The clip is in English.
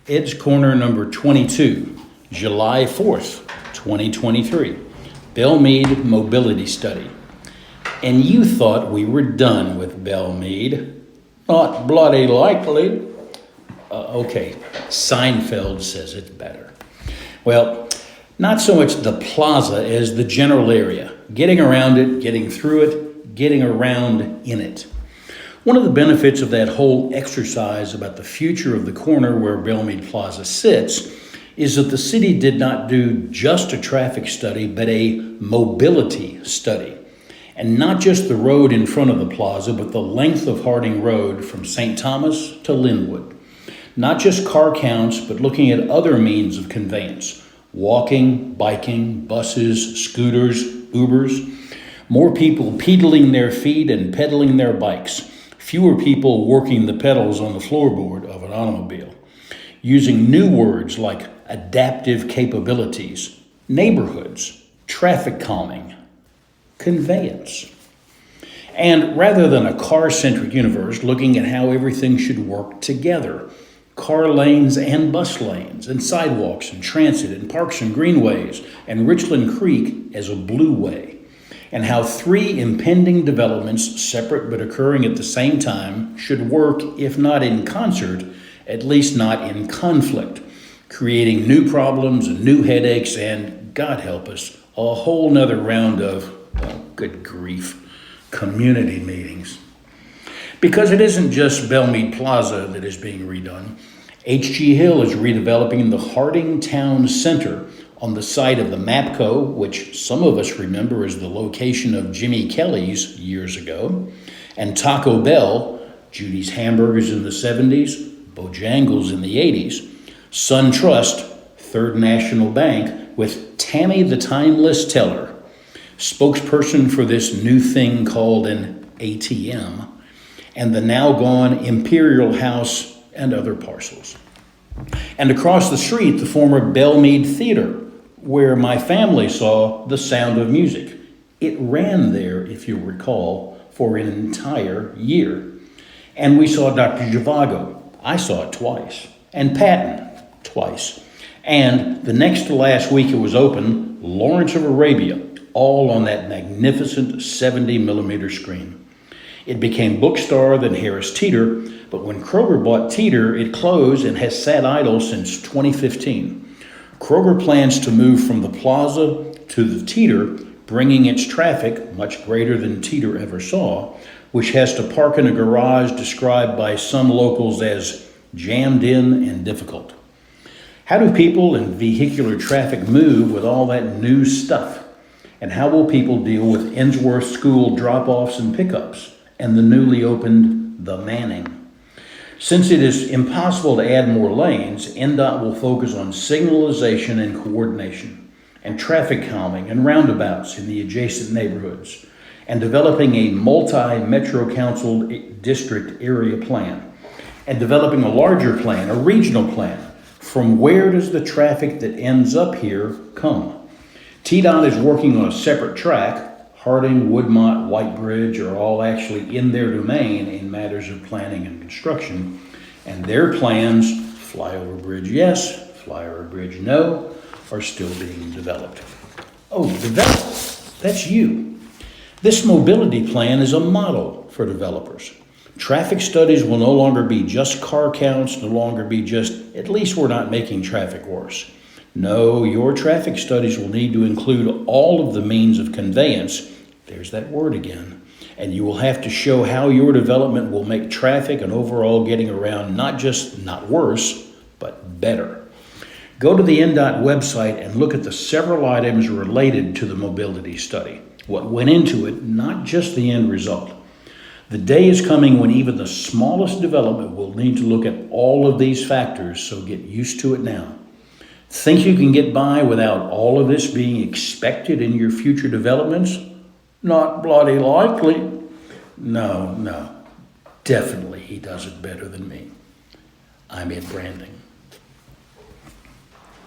Ed's Corner number 22, July 4th, 2023. Belle Meade Mobility Study. And you thought we were done with Belle Meade. Not bloody likely. Okay, Seinfeld says it's better. Well, not so much the plaza as the general area. Getting around it, getting through it, getting around in it. One of the benefits of that whole exercise about the future of the corner where Belle Meade Plaza sits is that the city did not do just a traffic study, but a mobility study. And not just the road in front of the plaza, but the length of Harding Road from St. Thomas to Linwood. Not just car counts, but looking at other means of conveyance. Walking, biking, buses, scooters, Ubers. More people pedaling their feet and pedaling their bikes. Fewer people working the pedals on the floorboard of an automobile. Using new words like adaptive capabilities, neighborhoods, traffic calming, conveyance. And rather than a car-centric universe, looking at how everything should work together. Car lanes and bus lanes, and sidewalks and transit and parks and greenways, and Richland Creek as a blue way. And how three impending developments, separate but occurring at the same time, should work, if not in concert, at least not in conflict, creating new problems and new headaches and, God help us, a whole nother round of, oh, good grief, community meetings. Because it isn't just Belle Meade Plaza that is being redone. H.G. Hill is redeveloping the Harding Town Center on the site of the MAPCO, which some of us remember as the location of Jimmy Kelly's years ago, and Taco Bell, Judy's Hamburgers in the 70s, Bojangles in the 80s, SunTrust, Third National Bank, with Tammy the Timeless Teller, spokesperson for this new thing called an ATM, and the now gone Imperial House and other parcels. And across the street, the former Belle Meade Theater, where my family saw The Sound of Music. It ran there, if you recall, for an entire year. And we saw Dr. Zhivago. I saw it twice. And Patton, twice. And the next to last week it was open, Lawrence of Arabia, all on that magnificent 70 millimeter screen. It became Bookstar, then Harris Teeter, but when Kroger bought Teeter, it closed and has sat idle since 2015. Kroger plans to move from the plaza to the Teeter, bringing its traffic, much greater than Teeter ever saw, which has to park in a garage described by some locals as jammed in and difficult. How do people and vehicular traffic move with all that new stuff? And how will people deal with Ensworth School drop-offs and pickups and the newly opened The Manning? Since it is impossible to add more lanes, NDOT will focus on signalization and coordination, and traffic calming and roundabouts in the adjacent neighborhoods, and developing a multi-Metro Council district area plan, and developing a larger plan, a regional plan. From where does the traffic that ends up here come? TDOT is working on a separate track. Harding, Woodmont, Whitebridge are all actually in their domain in matters of planning and construction. And their plans, flyover bridge yes, flyover bridge no, are still being developed. Oh, developed, that's you. This mobility plan is a model for developers. Traffic studies will no longer be just car counts, no longer be just, at least we're not making traffic worse. No, your traffic studies will need to include all of the means of conveyance. There's that word again. And you will have to show how your development will make traffic and overall getting around not just not worse, but better. Go to the NDOT website and look at the several items related to the mobility study. What went into it, not just the end result. The day is coming when even the smallest development will need to look at all of these factors, so get used to it now. Think you can get by without all of this being expected in your future developments? Not bloody likely. No, definitely he does it better than me. I'm Ed Branding.